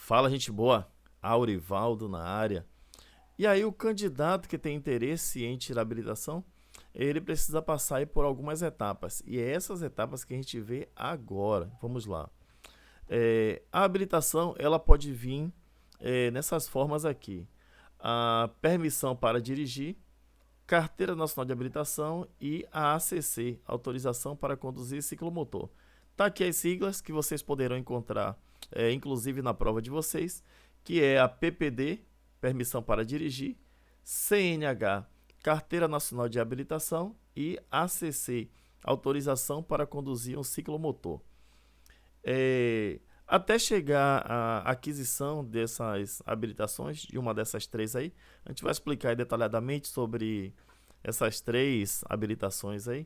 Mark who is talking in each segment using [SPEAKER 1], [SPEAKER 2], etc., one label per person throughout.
[SPEAKER 1] Fala, gente boa. Aurivaldo na área. E aí, o candidato que tem interesse em tirar habilitação, ele precisa passar aí por algumas etapas. E é essas etapas que a gente vê agora. Vamos lá. A habilitação, ela pode vir nessas formas aqui. A permissão para dirigir, Carteira Nacional de Habilitação e a ACC, Autorização para Conduzir Ciclomotor. Tá aqui as siglas que vocês poderão encontrar, inclusive na prova de vocês, que é a PPD, Permissão para Dirigir, CNH, Carteira Nacional de Habilitação e ACC, Autorização para Conduzir um Ciclomotor. Até chegar à aquisição dessas habilitações, de uma dessas três aí, a gente vai explicar aí detalhadamente sobre essas três habilitações aí.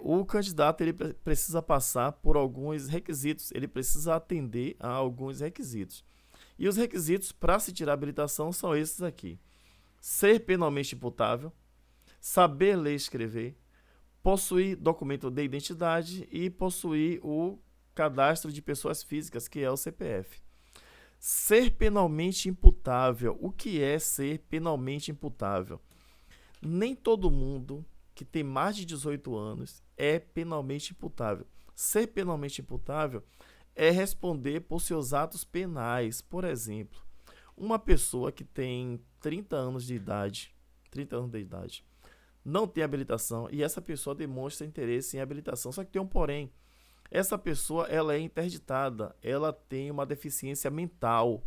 [SPEAKER 1] O candidato ele precisa passar por alguns requisitos, ele precisa atender a alguns requisitos. E os requisitos para se tirar a habilitação são esses aqui: ser penalmente imputável, saber ler e escrever, possuir documento de identidade e possuir o cadastro de pessoas físicas, que é o CPF. Ser penalmente imputável. O que é ser penalmente imputável? Nem todo mundo que tem mais de 18 anos é penalmente imputável. Ser penalmente imputável é responder por seus atos penais. Por exemplo, uma pessoa que tem 30 anos de idade, não tem habilitação e essa pessoa demonstra interesse em habilitação, só que tem um porém. Essa pessoa ela é interditada, ela tem uma deficiência mental.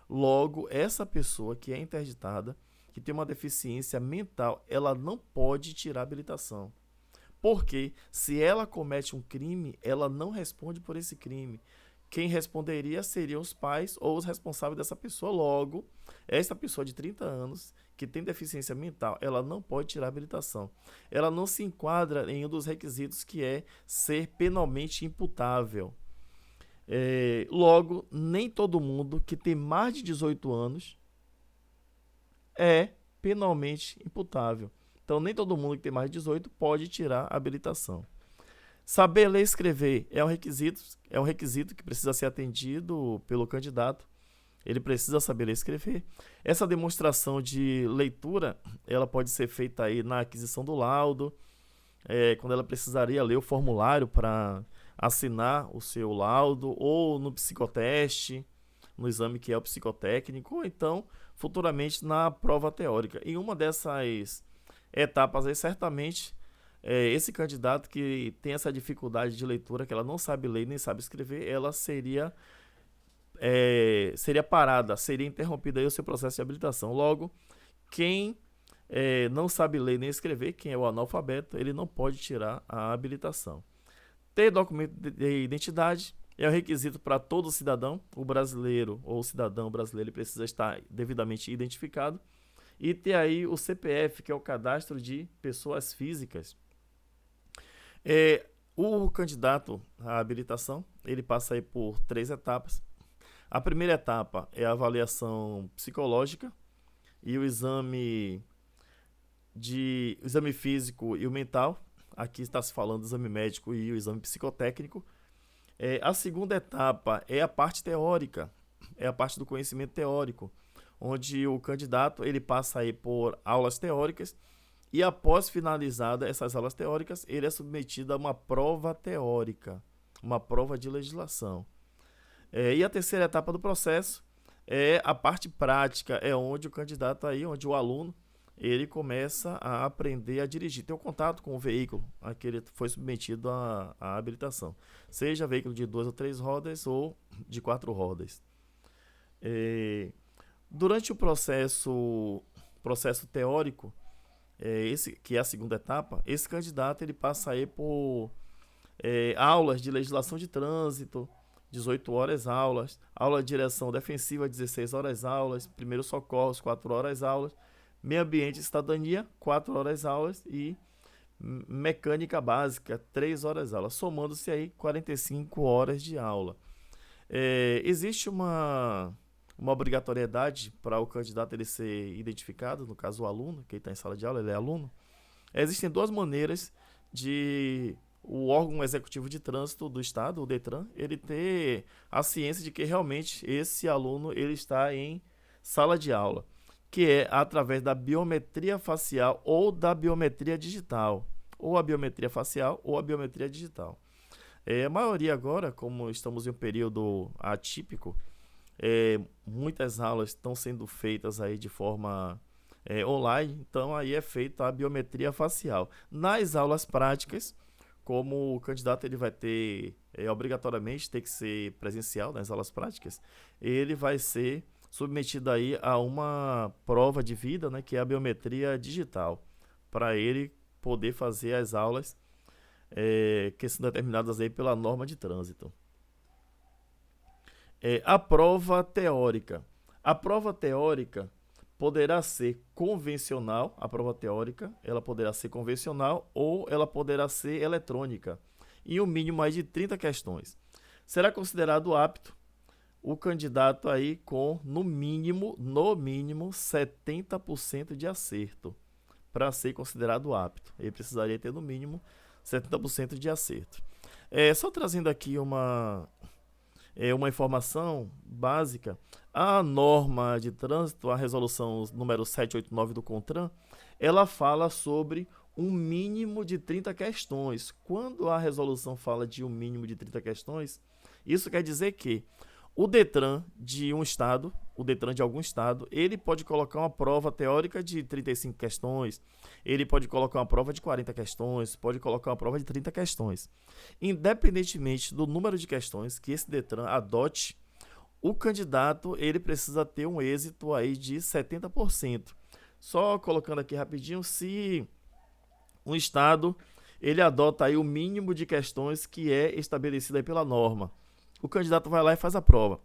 [SPEAKER 1] Logo, essa pessoa que é interditada, que tem uma deficiência mental, ela não pode tirar a habilitação. Porque se ela comete um crime, ela não responde por esse crime. Quem responderia seriam os pais ou os responsáveis dessa pessoa. Logo, essa pessoa de 30 anos, que tem deficiência mental, ela não pode tirar a habilitação. Ela não se enquadra em um dos requisitos, que é ser penalmente imputável. Logo, nem todo mundo que tem mais de 18 anos é penalmente imputável. Então, nem todo mundo que tem mais de 18 pode tirar a habilitação. Saber ler e escrever é um requisito que precisa ser atendido pelo candidato. Ele precisa saber ler e escrever. Essa demonstração de leitura, ela pode ser feita aí na aquisição do laudo, quando ela precisaria ler o formulário para assinar o seu laudo, ou no psicoteste, no exame que é o psicotécnico, ou então futuramente na prova teórica. Em uma dessas etapas aí, certamente, esse candidato que tem essa dificuldade de leitura, que ela não sabe ler nem sabe escrever, ela seria parada, seria interrompido aí o seu processo de habilitação. Logo, quem não sabe ler nem escrever, quem é o analfabeto, ele não pode tirar a habilitação. Ter documento de identidade é um requisito para todo cidadão. O brasileiro ou o cidadão brasileiro, ele precisa estar devidamente identificado. E ter aí o CPF, que é o cadastro de pessoas físicas. O candidato à habilitação, ele passa aí por três etapas. A primeira etapa é a avaliação psicológica e o exame físico e o mental. Aqui está se falando do exame médico e o exame psicotécnico. A segunda etapa é a parte teórica, é a parte do conhecimento teórico, onde o candidato ele passa aí por aulas teóricas e, após finalizada essas aulas teóricas, ele é submetido a uma prova teórica, uma prova de legislação. E a terceira etapa do processo é a parte prática, é onde o candidato aí, onde o aluno, ele começa a aprender a dirigir, ter o contato com o veículo a que ele foi submetido à habilitação, seja veículo de 2 ou 3 rodas ou de 4 rodas. Durante o processo teórico, esse que é a segunda etapa, esse candidato ele passa aí por aulas de legislação de trânsito, 18 horas aulas, aula de direção defensiva, 16 horas aulas, primeiros socorros, 4 horas aulas, meio ambiente e cidadania, 4 horas aulas e mecânica básica, 3 horas aulas, somando-se aí 45 horas de aula. Existe uma obrigatoriedade para o candidato ele ser identificado, no caso o aluno, que está em sala de aula, ele é aluno. Existem duas maneiras de o órgão executivo de trânsito do estado, o Detran, ele ter a ciência de que realmente esse aluno ele está em sala de aula, que é através da biometria facial ou da biometria digital, ou a biometria facial ou a biometria digital. A maioria agora, como estamos em um período atípico, muitas aulas estão sendo feitas aí de forma online, então aí é feita a biometria facial. Nas aulas práticas, como o candidato ele vai ter, obrigatoriamente tem que ser presencial nas aulas práticas, ele vai ser submetido aí a uma prova de vida, né, que é a biometria digital, para ele poder fazer as aulas que são determinadas aí pela norma de trânsito. A prova teórica. A prova teórica poderá ser convencional, a prova teórica, ela poderá ser convencional ou ela poderá ser eletrônica, e o mínimo aí de 30 questões. Será considerado apto o candidato aí com no mínimo 70% de acerto para ser considerado apto. Ele precisaria ter no mínimo 70% de acerto. Só trazendo aqui uma informação básica, a norma de trânsito, a resolução número 789 do CONTRAN, ela fala sobre um mínimo de 30 questões. Quando a resolução fala de um mínimo de 30 questões, isso quer dizer que o Detran de um estado, o Detran de algum estado, ele pode colocar uma prova teórica de 35 questões, ele pode colocar uma prova de 40 questões, pode colocar uma prova de 30 questões. Independentemente do número de questões que esse Detran adote, o candidato ele precisa ter um êxito aí de 70%. Só colocando aqui rapidinho, se um estado ele adota aí o mínimo de questões que é estabelecido aí pela norma, o candidato vai lá e faz a prova.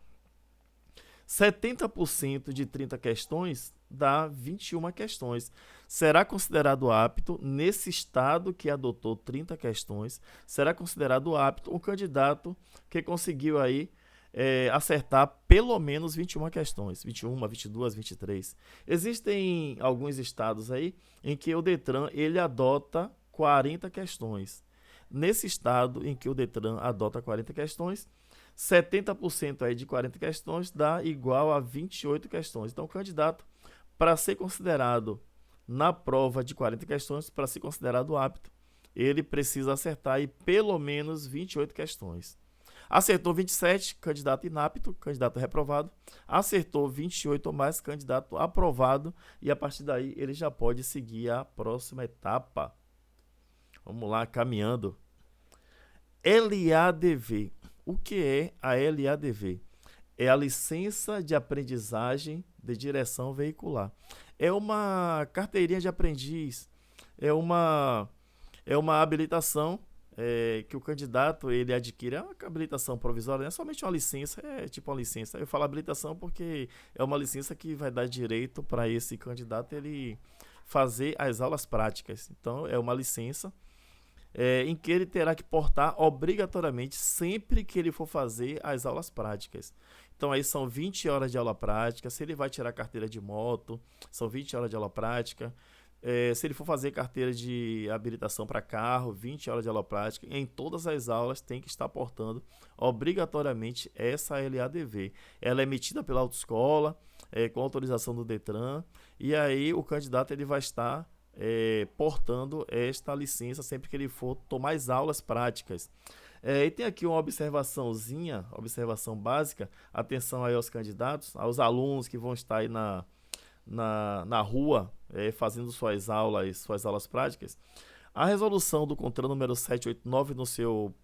[SPEAKER 1] 70% de 30 questões dá 21 questões. Será considerado apto, nesse estado que adotou 30 questões, será considerado apto um candidato que conseguiu aí acertar pelo menos 21 questões, 21, 22, 23. Existem alguns estados aí em que o Detran ele adota 40 questões. Nesse estado em que o Detran adota 40 questões, 70% aí de 40 questões dá igual a 28 questões. Então, o candidato, para ser considerado na prova de 40 questões, para ser considerado apto, ele precisa acertar aí pelo menos 28 questões. Acertou 27, candidato inapto, candidato reprovado. Acertou 28 ou mais, candidato aprovado. E a partir daí ele já pode seguir a próxima etapa. Vamos lá, caminhando. LADV. O que é a LADV? É a licença de aprendizagem de direção veicular. É uma carteirinha de aprendiz, é uma habilitação que o candidato ele adquire. É uma habilitação provisória, não é somente uma licença, é tipo uma licença. Eu falo habilitação porque é uma licença que vai dar direito para esse candidato ele fazer as aulas práticas. Então, é uma licença em que ele terá que portar obrigatoriamente sempre que ele for fazer as aulas práticas. Então aí são 20 horas de aula prática. Se ele vai tirar carteira de moto, são 20 horas de aula prática. Se ele for fazer carteira de habilitação para carro, 20 horas de aula prática. Em todas as aulas tem que estar portando obrigatoriamente essa LADV. Ela é emitida pela autoescola, com autorização do Detran, e aí o candidato ele vai estar portando esta licença sempre que ele for tomar as aulas práticas. E tem aqui uma observação básica, atenção aí aos candidatos, aos alunos que vão estar aí na rua fazendo suas aulas práticas. A resolução do CONTRAN número 789, no seu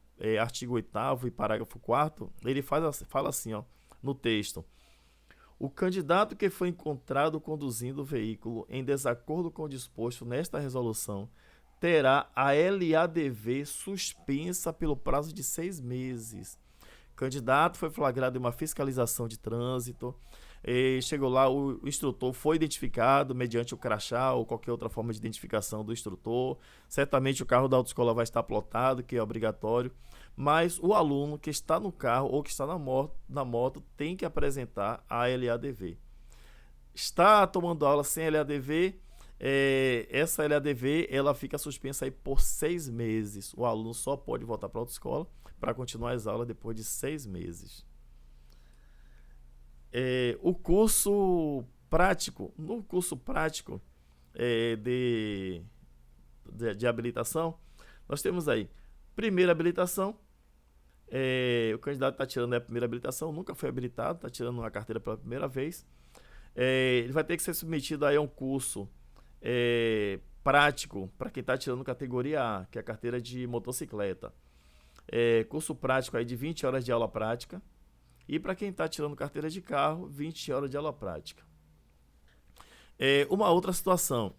[SPEAKER 1] artigo 8º e parágrafo 4º, ele fala assim, ó, no texto: o candidato que foi encontrado conduzindo o veículo em desacordo com o disposto nesta resolução terá a LADV suspensa pelo prazo de 6 meses. O candidato foi flagrado em uma fiscalização de trânsito, chegou lá, o instrutor foi identificado mediante o crachá ou qualquer outra forma de identificação do instrutor. Certamente o carro da autoescola vai estar plotado, que é obrigatório, mas o aluno que está no carro ou que está na moto tem que apresentar a LADV. Está tomando aula sem LADV, essa LADV ela fica suspensa aí por 6 meses. O aluno só pode voltar para a autoescola para continuar as aulas depois de 6 meses. O curso prático, no curso prático de habilitação, nós temos aí primeira habilitação. O candidato está tirando a primeira habilitação, nunca foi habilitado, está tirando uma carteira pela primeira vez. Ele vai ter que ser submetido aí a um curso prático para quem está tirando categoria A, que é a carteira de motocicleta. Curso prático aí de 20 horas de aula prática. E para quem está tirando carteira de carro, 20 horas de aula prática. Uma outra situação.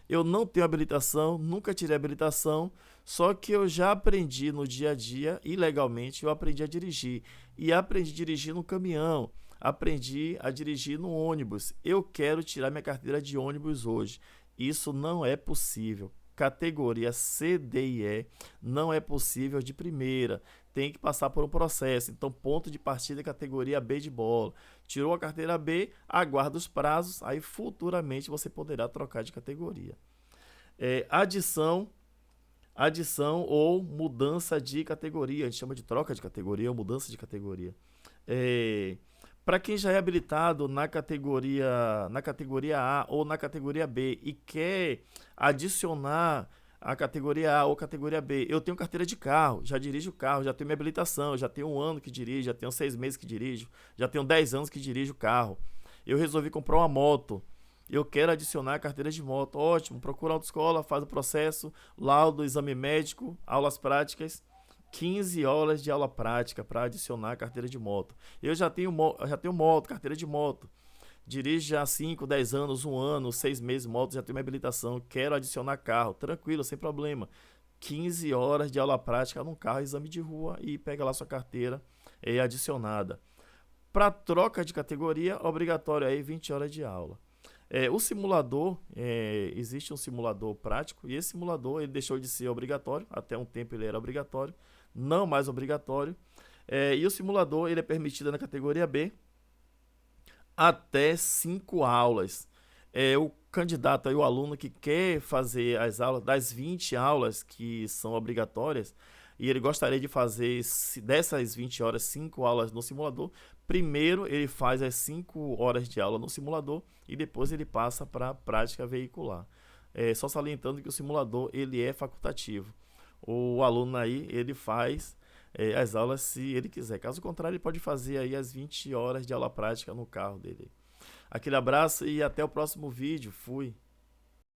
[SPEAKER 1] Eu não tenho habilitação, nunca tirei habilitação, só que eu já aprendi no dia a dia, ilegalmente, eu aprendi a dirigir. E aprendi a dirigir no caminhão, aprendi a dirigir no ônibus. Eu quero tirar minha carteira de ônibus hoje. Isso não é possível. Categoria C, D e E não é possível de primeira. Tem que passar por um processo. Então, ponto de partida é categoria B de bola. Tirou a carteira B, aguarda os prazos, aí futuramente você poderá trocar de categoria. Adição ou mudança de categoria. A gente chama de troca de categoria ou mudança de categoria. Para quem já é habilitado na categoria A ou na categoria B e quer adicionar a categoria A ou categoria B, eu tenho carteira de carro, já dirijo carro, já tenho minha habilitação, já tenho 1 ano que dirijo, já tenho 6 meses que dirijo, já tenho 10 anos que dirijo carro. Eu resolvi comprar uma moto, eu quero adicionar a carteira de moto. Ótimo, procura a autoescola, faz o processo, laudo, exame médico, aulas práticas. 15 horas de aula prática para adicionar a carteira de moto. Eu já tenho moto, carteira de moto. Dirijo já há 5, 10 anos, 1 ano, 6 meses moto, já tenho minha habilitação. Quero adicionar carro, tranquilo, sem problema. 15 horas de aula prática num carro, exame de rua e pega lá sua carteira adicionada. Para troca de categoria, obrigatório aí 20 horas de aula. O simulador, existe um simulador prático e esse simulador ele deixou de ser obrigatório, até um tempo ele era obrigatório, não mais obrigatório. E o simulador ele é permitido na categoria B até 5 aulas. O candidato aí, o aluno que quer fazer as aulas, das 20 aulas que são obrigatórias, e ele gostaria de fazer dessas 20 horas, 5 aulas no simulador, primeiro ele faz as 5 horas de aula no simulador e depois ele passa para a prática veicular. Só salientando que o simulador ele é facultativo. O aluno aí ele faz as aulas se ele quiser. Caso contrário, ele pode fazer aí as 20 horas de aula prática no carro dele. Aquele abraço e até o próximo vídeo. Fui!